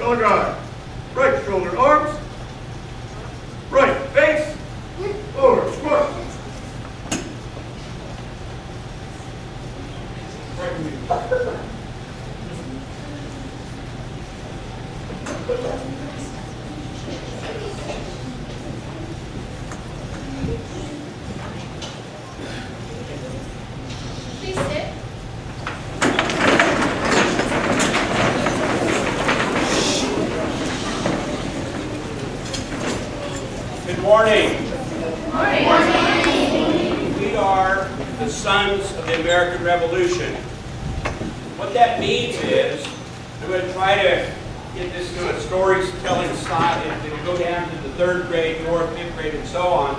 on the drive. Right shoulder arms. Right face. Forward squat. Right knee. Please sit. Good morning. Morning. We are the sons of the American Revolution. What that means is, I'm going to try to get this to a storytelling style and to go down to the 3rd grade, 4th, 5th grade, and so on.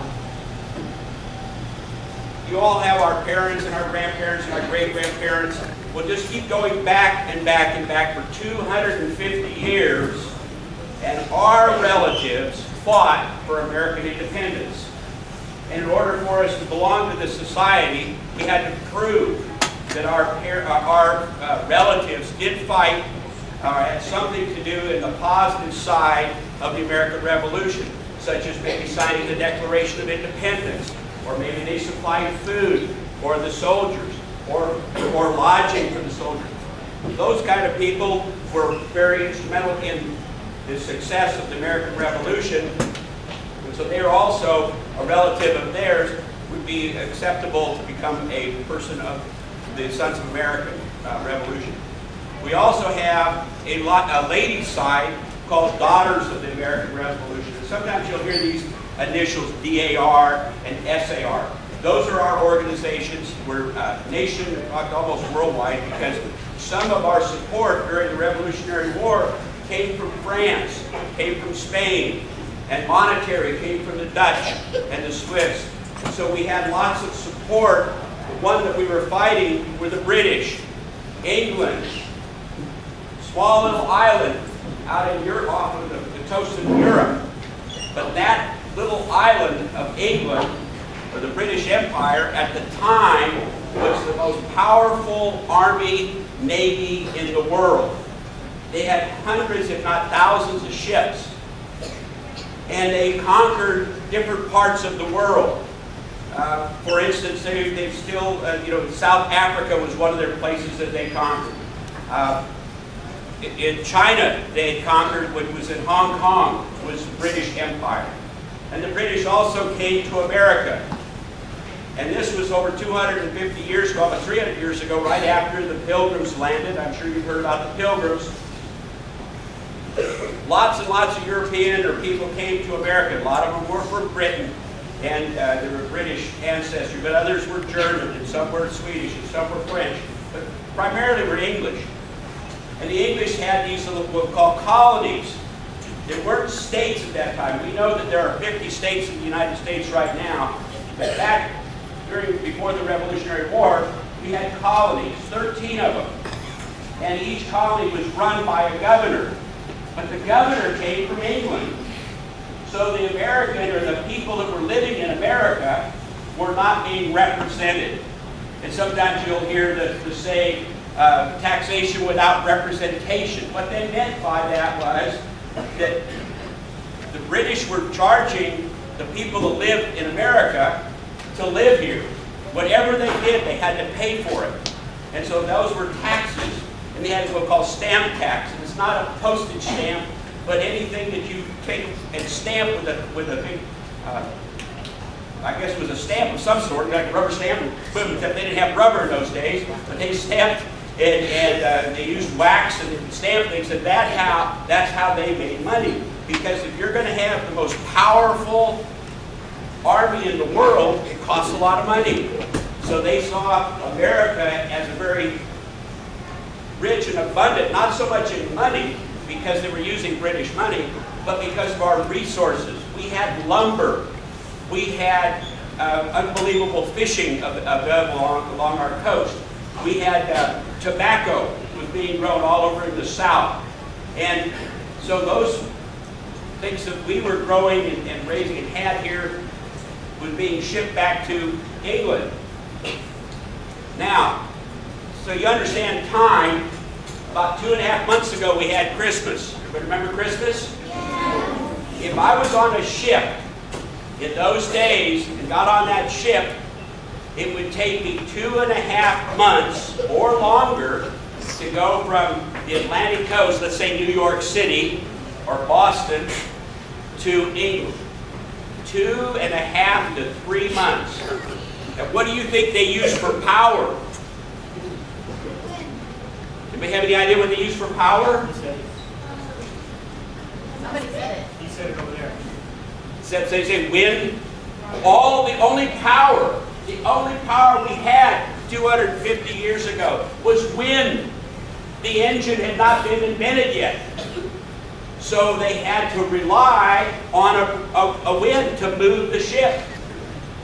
You all have our parents and our grandparents and our great-grandparents. We'll just keep going back and back and back for 250 years, and our relatives fought for American independence. And in order for us to belong to this society, we had to prove that our relatives did fight, had something to do in the positive side of the American Revolution, such as maybe signing the Declaration of Independence, or maybe they supplied food for the soldiers, or lodging for the soldiers. Those kind of people were very instrumental in the success of the American Revolution, and so they are also a relative of theirs, would be acceptable to become a person of the Sons of American Revolution. We also have a ladies' side called Daughters of the American Revolution. And sometimes you'll hear these initials DAR and SAR. Those are our organizations. We're nation, almost worldwide, because some of our support during the Revolutionary War came from France, came from Spain, and monetary came from the Dutch and the Swiss. So we had lots of support. The one that we were fighting were the British, England, small little island out in Europe, off of the coast of Europe. But that little island of England, or the British Empire, at the time was the most powerful army, navy in the world. They had hundreds, if not thousands, of ships. And they conquered different parts of the world. For instance, they've still, South Africa was one of their places that they conquered. In China, they had conquered what was in Hong Kong, was the British Empire. And the British also came to America. And this was over 250 years ago, about 300 years ago, right after the Pilgrims landed. I'm sure you've heard about the Pilgrims. Lots and lots of European or people came to America. A lot of them were from Britain, and they were British ancestry, but others were German, and some were Swedish, and some were French, but primarily were English. And the English had these what we call colonies. They weren't states at that time. We know that there are 50 states in the United States right now, but before the Revolutionary War, we had colonies, 13 of them. And each colony was run by a governor. But the governor came from England. So the American, or the people that were living in America, were not being represented. And sometimes you'll hear the saying, taxation without representation. What they meant by that was that the British were charging the people that lived in America to live here. Whatever they did, they had to pay for it. And so those were taxes. And they had what we call stamp tax. And it's not a postage stamp, but anything that you take and stamp with a big, I guess it was a stamp of some sort, like a rubber stamp, except they didn't have rubber in those days, but they stamped and they used wax and stamped things, and that's how they made money. Because if you're going to have the most powerful army in the world, it costs a lot of money. So they saw America as a very rich and abundant, not so much in money, because they were using British money, but because of our resources. We had lumber. We had unbelievable fishing available along our coast. We had tobacco was being grown all over in the South. And so those things that we were growing and raising and had here was being shipped back to England. Now, so you understand time. About 2.5 months ago, we had Christmas. Everybody remember Christmas? If I was on a ship in those days and got on that ship, it would take me 2.5 months or longer to go from the Atlantic coast, let's say New York City or Boston, to England. 2.5 to 3 months. And what do you think they use for power? Anybody have any idea what they use for power? Somebody said it. He said it over there. They say wind. The only power we had 250 years ago was wind. The engine had not been invented yet. So they had to rely on a wind to move the ship.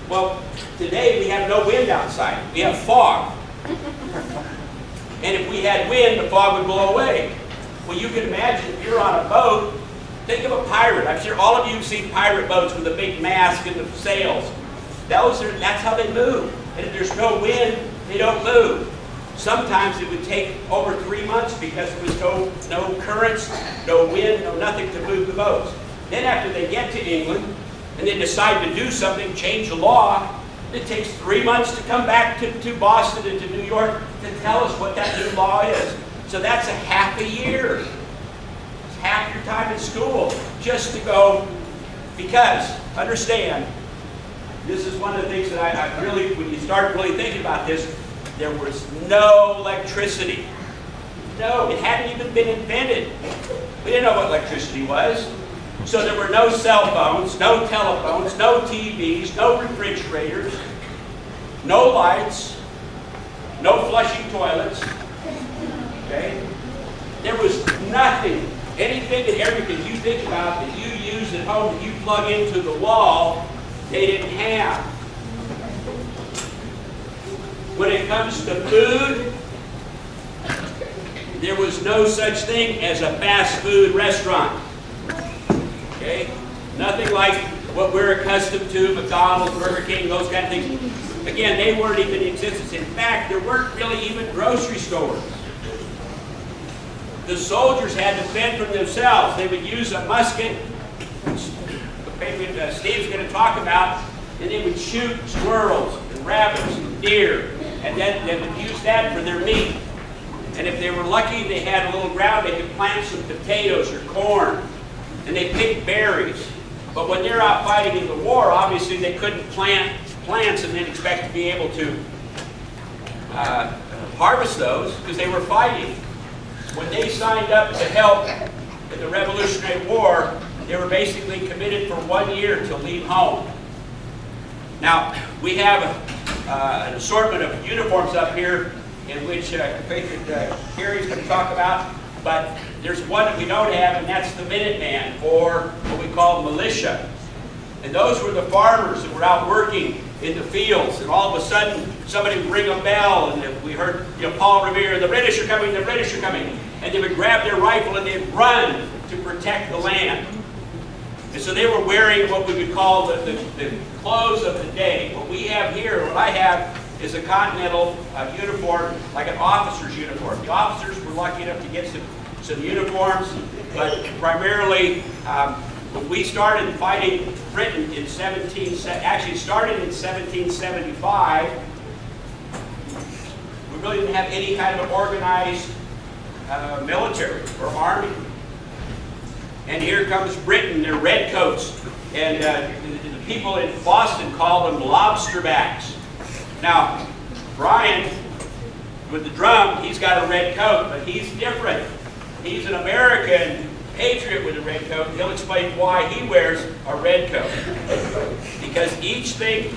Well, today we have no wind outside. We have fog. And if we had wind, the fog would blow away. Well, you can imagine if you're on a boat, think of a pirate. I'm sure all of you have seen pirate boats with a big mast and the sails. That's how they move. And if there's no wind, they don't move. Sometimes it would take over 3 months because there was no currents, no wind, no nothing to move the boats. Then after they get to England and they decide to do something, change the law, it takes 3 months to come back to Boston and to New York to tell us what that new law is. So that's a half a year. It's half your time in school just to go, because, understand, this is one of the things that I really, when you start really thinking about this, there was no electricity. No, it hadn't even been invented. We didn't know what electricity was. So there were no cell phones, no telephones, no TVs, no refrigerators, no lights, no flushing toilets. Okay? There was nothing, anything and everything you think about that you use at home that you plug into the wall, they didn't have. When it comes to food, there was no such thing as a fast food restaurant. Okay? Nothing like what we're accustomed to, McDonald's, Burger King, those kind of things. Again, they weren't even in existence. In fact, there weren't really even grocery stores. The soldiers had to fend for themselves. They would use a musket, which Steve's going to talk about, and they would shoot squirrels and rabbits and deer, and then they would use that for their meat. And if they were lucky, they had a little ground, they could plant some potatoes or corn, and they picked berries. But when they're out fighting in the war, obviously they couldn't plant plants and then expect to be able to harvest those because they were fighting. When they signed up to help in the Revolutionary War, they were basically committed for 1 year to leave home. Now, we have an assortment of uniforms up here in which Carrie's going to talk about, but there's one that we don't have, and that's the Minuteman, or what we call militia. And those were the farmers that were out working in the fields, and all of a sudden somebody would ring a bell, and we heard Paul Revere, the British are coming, the British are coming. And they would grab their rifle and they'd run to protect the land. And so they were wearing what we would call the clothes of the day. What we have here, what I have, is a continental uniform, like an officer's uniform. The officers were lucky enough to get some uniforms, but primarily when we started fighting Britain in actually started in 1775, we really didn't have any kind of organized military or army. And here comes Britain, their redcoats. And the people in Boston call them lobsterbacks. Now, Brian, with the drum, he's got a red coat, but he's different. He's an American patriot with a red coat. He'll explain why he wears a red coat. Because each thing,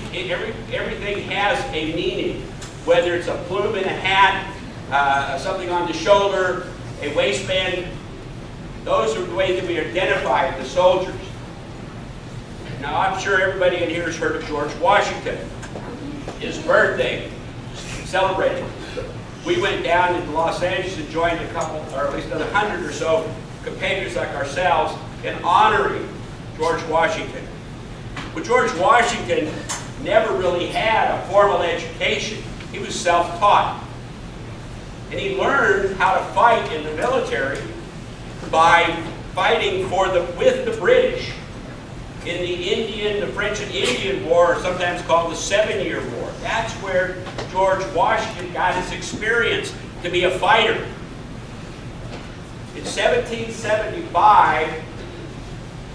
everything has a meaning. Whether it's a plume in a hat, something on the shoulder, a waistband, those are the ways that we identify the soldiers. Now, I'm sure everybody in here has heard of George Washington. His birthday, celebrated. We went down into Los Angeles and joined a couple, or at least 100 or so, compatriots like ourselves in honoring George Washington. But George Washington never really had a formal education. He was self-taught. And he learned how to fight in the military by fighting with the British in the French and Indian War, sometimes called the 7-Year War. That's where George Washington got his experience to be a fighter. In 1775,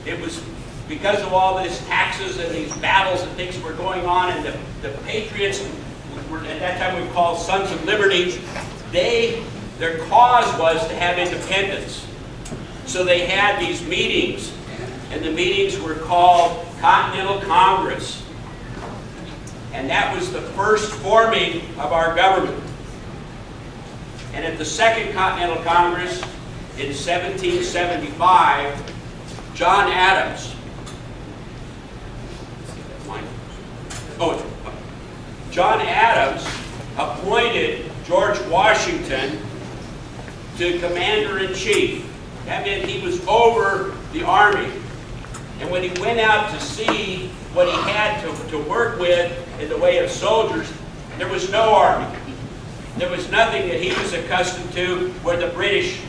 it was because of all these taxes and these battles and things were going on, and the Patriots were, at that time we called Sons of Liberty, their cause was to have independence. So they had these meetings, and the meetings were called Continental Congress. And that was the first forming of our government. And at the Second Continental Congress in 1775, John Adams, John Adams appointed George Washington to commander-in-chief. That meant he was over the army. And when he went out to see what he had to work with in the way of soldiers, there was no army. There was nothing that he was accustomed to where the British.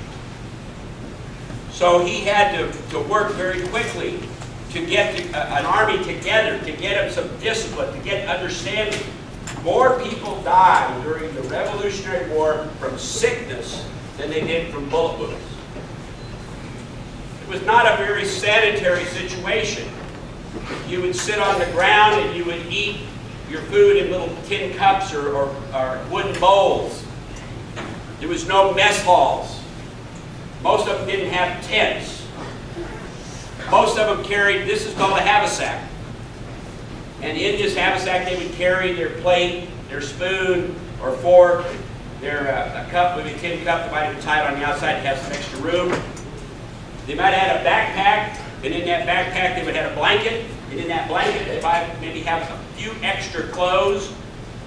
So he had to work very quickly to get an army together, to get them some discipline, to get understanding. More people died during the Revolutionary War from sickness than they did from bullet wounds. It was not a very sanitary situation. You would sit on the ground and you would eat your food in little tin cups or wooden bowls. There was no mess halls. Most of them didn't have tents. Most of them carried, this is called a haversack. And in this haversack they would carry their plate, their spoon or fork, a cup, maybe a tin cup that might have been tied on the outside to have some extra room. They might have had a backpack, and in that backpack they would have a blanket, and in that blanket they might maybe have a few extra clothes,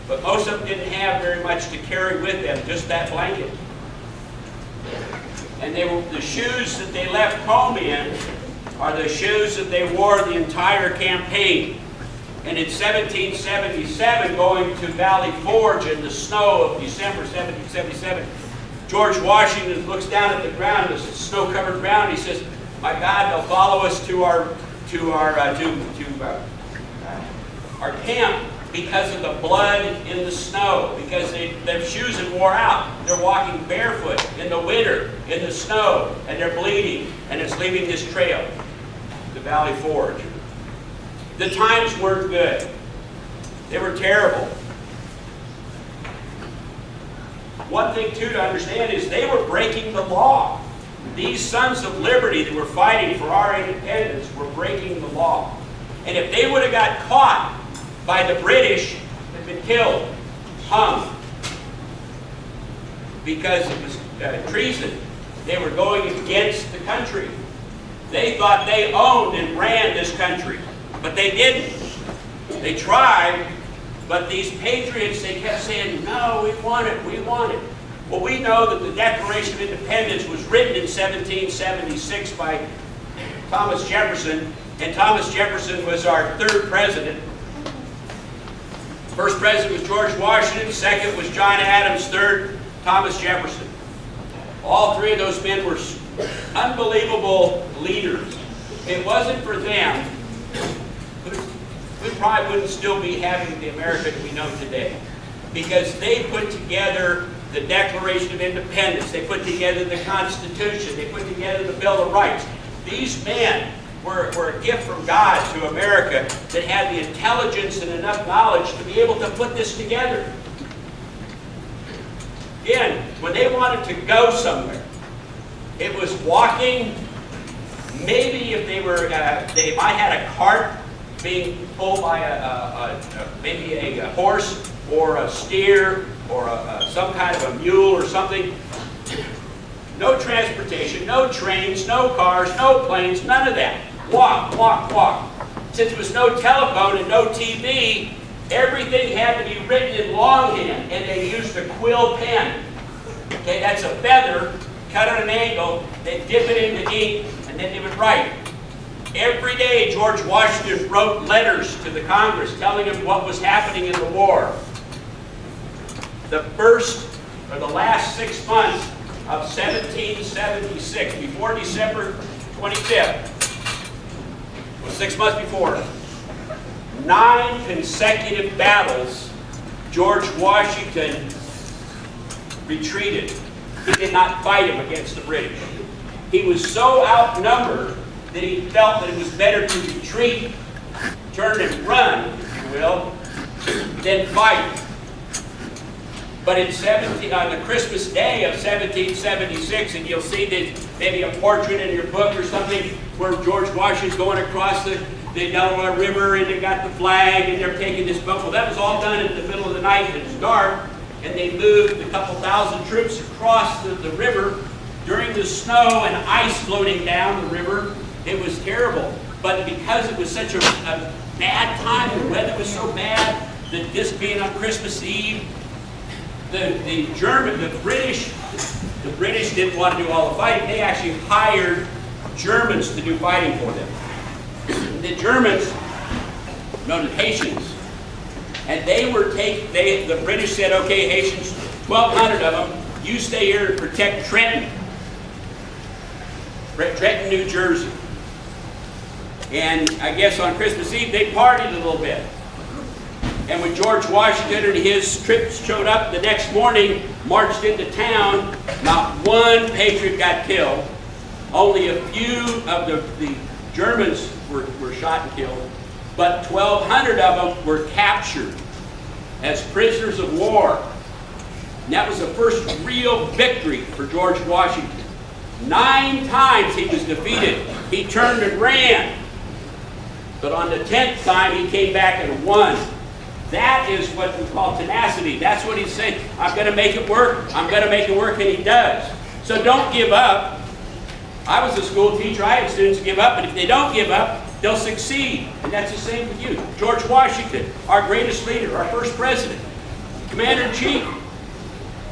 but most of them didn't have very much to carry with them, just that blanket. And the shoes that they left home in are the shoes that they wore the entire campaign. And in 1777, going to Valley Forge in the snow of December 1777, George Washington looks down at the ground, the snow-covered ground. He says, "My God, they'll follow us to our camp because of the blood in the snow, because their shoes had wore out. They're walking barefoot in the winter, in the snow, and they're bleeding, and it's leaving this trail, the Valley Forge." The times weren't good. They were terrible. One thing, too, to understand is they were breaking the law. These Sons of Liberty that were fighting for our independence were breaking the law. And if they would have got caught by the British, they'd been killed, hung, because it was treason. They were going against the country. They thought they owned and ran this country, but they didn't. They tried, but these patriots, they kept saying, "No, we want it, we want it." Well, we know that the Declaration of Independence was written in 1776 by Thomas Jefferson, and Thomas Jefferson was our third president. First president was George Washington, second was John Adams, third, Thomas Jefferson. All three of those men were unbelievable leaders. If it wasn't for them, we probably wouldn't still be having the America that we know today. Because they put together the Declaration of Independence, they put together the Constitution, they put together the Bill of Rights. These men were a gift from God to America that had the intelligence and enough knowledge to be able to put this together. Again, when they wanted to go somewhere, it was walking. Maybe if they might have had a cart being pulled by maybe a horse or a steer or some kind of a mule or something. No transportation, no trains, no cars, no planes, none of that. Walk, walk, walk. Since there was no telephone and no TV, everything had to be written in longhand, and they used a quill pen. Okay, that's a feather cut at an angle. They dip it in the ink, and then they would write. Every day, George Washington wrote letters to the Congress telling them what was happening in the war. The first for the last 6 months of 1776, before December 25th, was 6 months before, 9 consecutive battles, George Washington retreated. He did not fight him against the British. He was so outnumbered that he felt that it was better to retreat, turn and run, if you will, than fight. But on the Christmas Day of 1776, and you'll see this, maybe a portrait in your book or something, where George Washington's going across the Delaware River, and they got the flag, and they're taking this boat. Well, that was all done in the middle of the night, and it's dark, and they moved a couple thousand troops across the river during the snow and ice floating down the river. It was terrible. But because it was such a bad time, the weather was so bad, that this being on Christmas Eve, the British didn't want to do all the fighting. They actually hired Germans to do fighting for them. The Germans, known as Haitians, and the British said, okay, Haitians, 1,200 of them, you stay here and protect Trenton, New Jersey. And I guess on Christmas Eve, they partied a little bit. And when George Washington and his troops showed up the next morning, marched into town, not one patriot got killed. Only a few of the Germans were shot and killed, but 1,200 of them were captured as prisoners of war. And that was the first real victory for George Washington. 9 times he was defeated. He turned and ran. But on the 10th time, he came back and won. That is what we call tenacity. That's what he's saying. I'm going to make it work. I'm going to make it work, and he does. So don't give up. I was a school teacher. I had students give up, but if they don't give up, they'll succeed. And that's the same with you. George Washington, our greatest leader, our first president, commander-in-chief.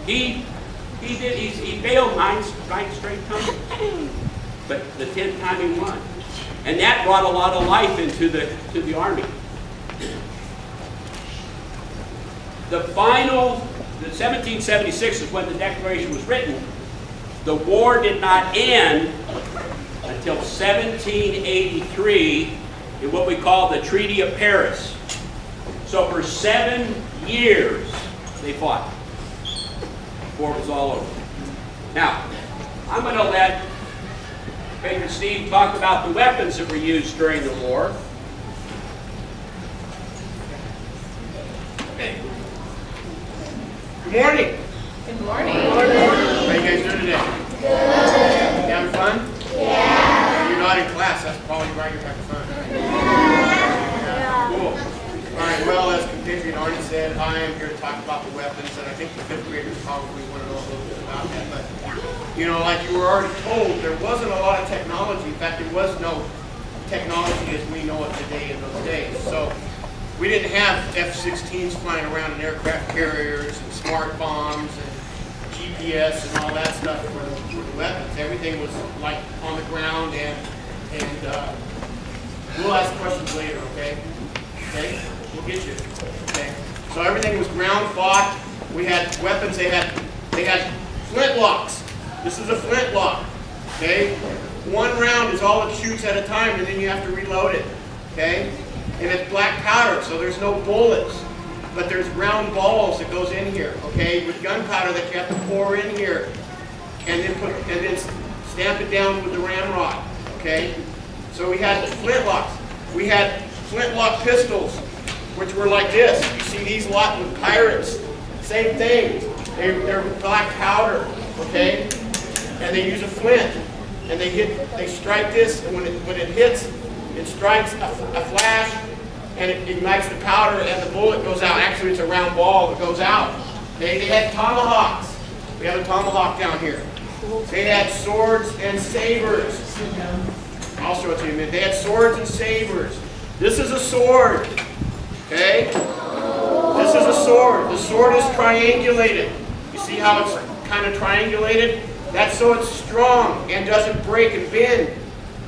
He failed 9 straight times, but the 10th time he won. And that brought a lot of life into the army. The 1776 is when the Declaration was written. The war did not end until 1783 in what we call the Treaty of Paris. So for 7 years they fought before it was all over. Now, I'm going to let Major Steve talk about the weapons that were used during the war. Okay. Good morning. Good morning. How are you guys doing today? Good. You having fun? Yeah. If you're not in class, that's probably why you're having fun. Yeah. Cool. All right, well, as compatriot Arnie said, I am here to talk about the weapons, and I think the 5th graders probably want to know a little bit about that. But, you know, like you were already told, there wasn't a lot of technology. In fact, there was no technology as we know it today in those days. So we didn't have F-16s flying around in aircraft carriers and smart bombs and GPS and all that stuff for the weapons. Everything was like on the ground, and we'll ask questions later, okay? Okay? We'll get you. Okay? So everything was ground fought. We had weapons. They had flintlocks. This is a flintlock. Okay? 1 round is all it shoots at a time, and then you have to reload it. Okay? And it's black powder, so there's no bullets. But there's round balls that goes in here, okay, with gunpowder that you have to pour in here, and then stamp it down with the ramrod, okay. So we had flintlocks. We had flintlock pistols, which were like this. You see these a lot with pirates. Same thing. They're black powder, okay, and they use a flint, and they strike this, and when it hits, it strikes a flash. And it ignites the powder, and the bullet goes out. Actually, it's a round ball that goes out. They had tomahawks. We have a tomahawk down here. They had swords and sabers. I'll show it to you in a minute. They had swords and sabers. This is a sword. Okay? This is a sword. The sword is triangulated. You see how it's kind of triangulated? That's so it's strong and doesn't break and bend.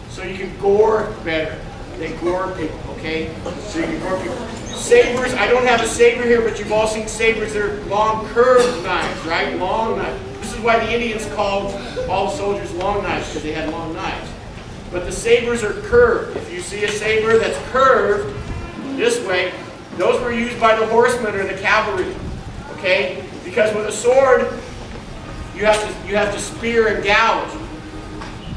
So you can gore better. They gore people. okay? So you can work with sabers. I don't have a saber here, but you've all seen sabers. They're long, curved knives, right? Long knives. This is why the Indians called all soldiers long knives, because they had long knives. But the sabers are curved. If you see a saber that's curved this way, those were used by the horsemen or the cavalry, okay? Because with a sword, you have to spear and gouge.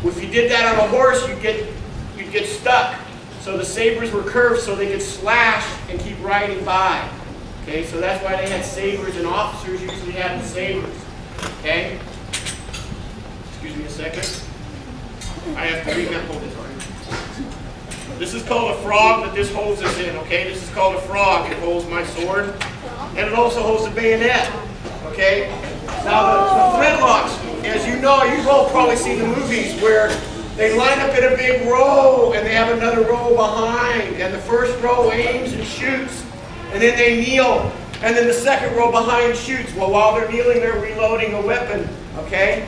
If you did that on a horse, you'd get stuck. So the sabers were curved so they could slash and keep riding by. Okay, so that's why they had sabers, and officers usually had the sabers. Okay? Excuse me a second. I have to remember this one. This is called a frog that this holds us in, okay? This is called a frog. It holds my sword. And it also holds the bayonet. Okay? Now the flintlocks, as you know, you've all probably seen the movies where they line up in a big row and they have another row behind, and the first row aims and shoots, and then they kneel, and then the second row behind shoots. Well, while they're kneeling, they're reloading a weapon, okay?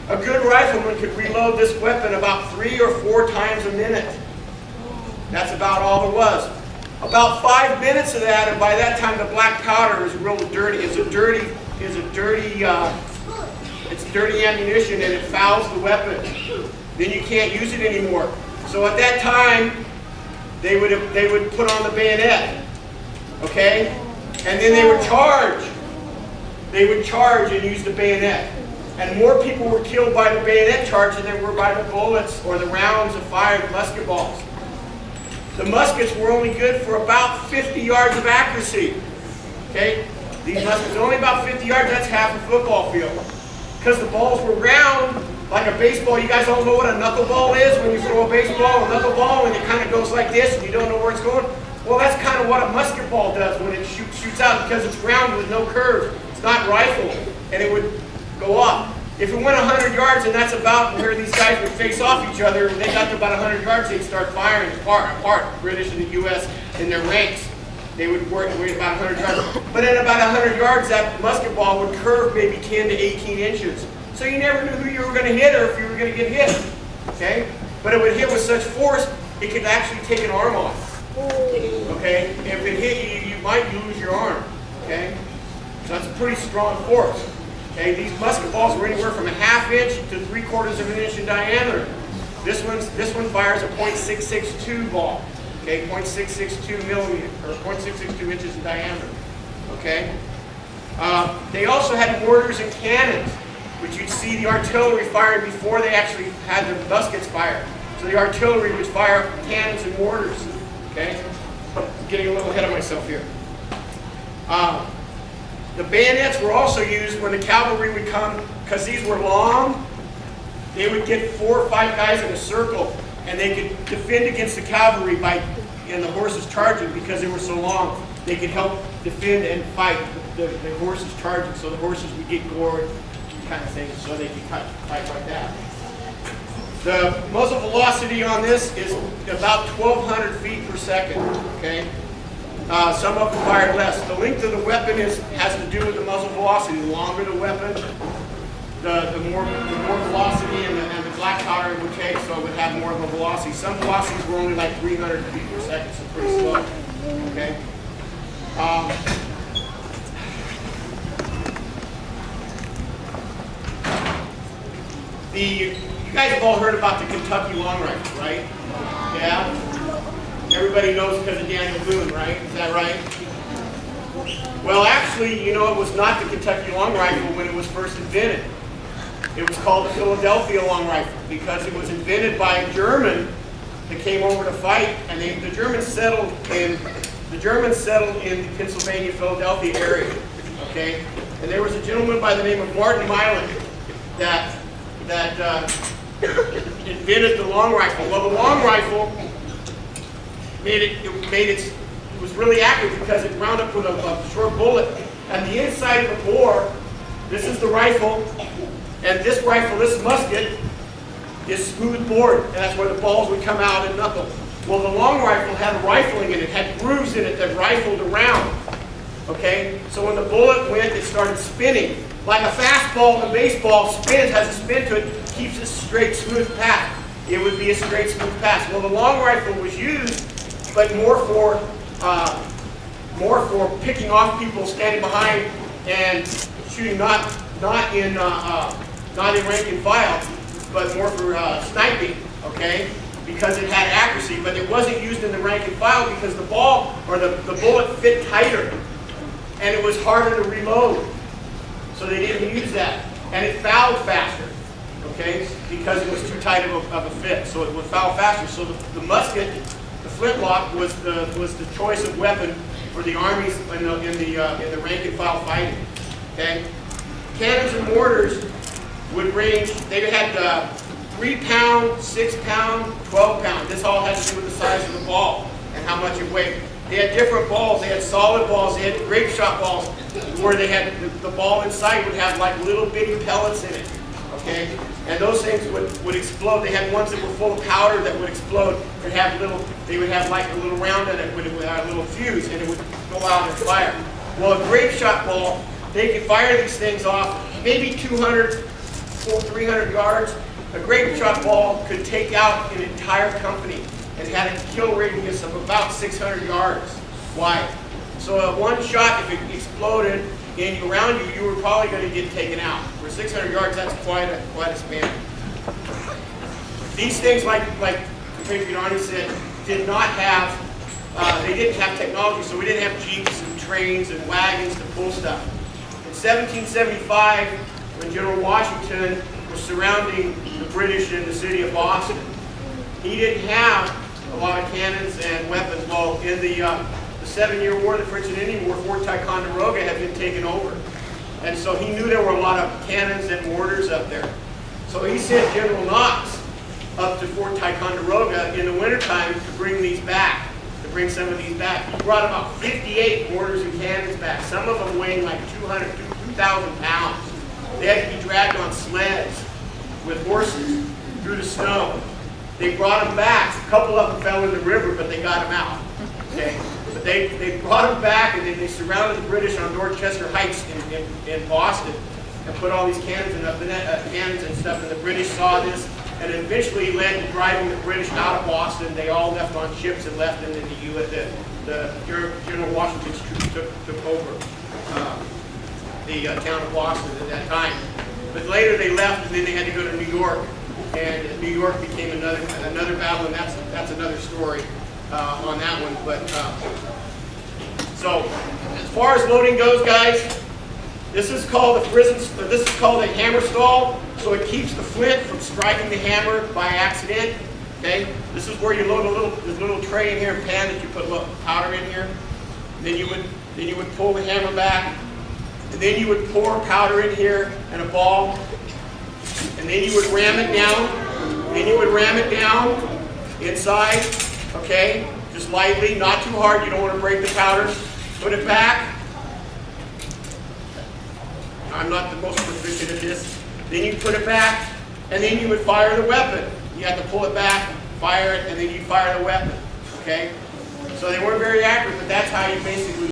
A good rifleman could reload this weapon about 3 or 4 times a minute. That's about all there was. About 5 minutes of that, and by that time the black powder is real dirty. It's dirty ammunition, and it fouls the weapon. Then you can't use it anymore. So at that time, they would put on the bayonet, okay? And then they would charge. They would charge and use the bayonet. And more people were killed by the bayonet charge than they were by the bullets or the rounds of fired musket balls. The muskets were only good for about 50 yards of accuracy. Okay? These muskets are only about 50 yards. That's half a football field. Because the balls were round, like a baseball. You guys all know what a knuckleball is when you throw a baseball, a knuckleball, and it kind of goes like this, and you don't know where it's going. Well, that's kind of what a musket ball does when it shoots out, because it's round with no curve. It's not rifled, and it would go off. If it went 100 yards, and that's about where these guys would face off each other, when they got to about 100 yards, they'd start firing apart. British and the U.S. in their ranks. They would work about 100 yards. But at about 100 yards, that musket ball would curve maybe 10 to 18 inches. So you never knew who you were going to hit or if you were going to get hit. Okay? But it would hit with such force, it could actually take an arm off. Okay? If it hit you, you might lose your arm. Okay? So that's a pretty strong force. Okay? These musket balls were anywhere from a ½ inch to 3/4 of an inch in diameter. This one fires a .662 ball. Okay, 0.662 millimeter, or 0.662 inches in diameter. Okay? They also had mortars and cannons, which you'd see the artillery firing before they actually had the muskets fired. So the artillery would fire cannons and mortars. Okay? I'm getting a little ahead of myself here. The bayonets were also used when the cavalry would come, because these were long. They would get 4 or 5 guys in a circle, and they could defend against the cavalry and the horses charging, because they were so long. They could help defend and fight the horses charging, so the horses would get gored, kind of thing, so they could fight like that. The muzzle velocity on this is about 1,200 feet per second. Okay, some of them fire less. The length of the weapon has to do with the muzzle velocity. The longer the weapon, the more velocity and the black powder it would take, so it would have more of a velocity. Some velocities were only like 300 feet per second, so pretty slow. Okay. You guys have all heard about the Kentucky long rifle, right? Yeah? Everybody knows because of Daniel Boone, right? Is that right? Well, actually, it was not the Kentucky long rifle when it was first invented. It was called the Philadelphia long rifle because it was invented by a German that came over to fight, and the Germans settled in the Pennsylvania, Philadelphia area. Okay, and there was a gentleman by the name of Martin Milan that invented the long rifle. Well, the long rifle was really accurate because it wound up with a short bullet, and the inside of the bore. This is the rifle. And this rifle, this musket, is smooth bored, and that's where the balls would come out and knuckle. Well, the long rifle had rifling in it, had grooves in it that rifled around. Okay? So when the bullet went, it started spinning. Like a fastball in a baseball spins, has a spin to it, keeps a straight, smooth path. It would be a straight, smooth path. Well, the long rifle was used but more for picking off people standing behind and shooting, not in rank and file, but more for sniping, okay? Because it had accuracy, but it wasn't used in the rank and file because the ball or the bullet fit tighter, and it was harder to reload. So they didn't use that, and it fouled faster, okay? Because it was too tight of a fit, so it would foul faster. So the musket, the flintlock, was the choice of weapon for the armies in the rank and file fighting. Okay, cannons and mortars would range. They had 3 pound, 6 pound, 12 pound. This all has to do with the size of the ball and how much it weighed. They had different balls. They had solid balls. They had grape shot balls, where they had the ball inside would have like little bitty pellets in it. Okay, and those things would explode. They had ones that were full of powder that would explode. They would have like a little round in it with a little fuse, and it would go out and fire. Well, a grape shot ball, they could fire these things off maybe 200, 300 yards. A grape shot ball could take out an entire company and had a kill radius of about 600 yards wide. So one shot, if it exploded around you, you were probably going to get taken out. For 600 yards, that's quite a span. These things, like the Patriot Army said, did not have, they didn't have technology, so we didn't have jeeps and trains and wagons to pull stuff. In 1775, when General Washington was surrounding the British in the city of Boston, he didn't have a lot of cannons and weapons. Well, in the 7-Year War, the French and Indian War, Fort Ticonderoga had been taken over. And so he knew there were a lot of cannons and mortars up there. So he sent General Knox up to Fort Ticonderoga in the wintertime to bring these back, to bring some of these back. He brought about 58 mortars and cannons back, some of them weighing like 2,000 pounds. They had to be dragged on sleds with horses through the snow. They brought them back. A couple of them fell in the river, but they got them out. Okay? But they brought them back, and they surrounded the British on Dorchester Heights in Boston and put all these cannons and stuff, and the British saw this, and eventually led to driving the British out of Boston. They all left on ships and left, and then General Washington's troops took over the town of Boston at that time. But later they left, and then they had to go to New York, and New York became another battle, and that's another story on that one. But so as far as loading goes, guys, this is called a hammer stall, so it keeps the flint from striking the hammer by accident. Okay, this is where you load a little tray in here, and pan that you put powder in here. Then you would pull the hammer back, and then you would pour powder in here and a ball, and then you would ram it down. Then you would ram it down inside. Okay, just lightly, not too hard. You don't want to break the powder. Put it back. I'm not the most proficient at this. Then you put it back, and then you would fire the weapon. You have to pull it back, fire it, and then you fire the weapon. Okay? So they weren't very accurate, but that's how you basically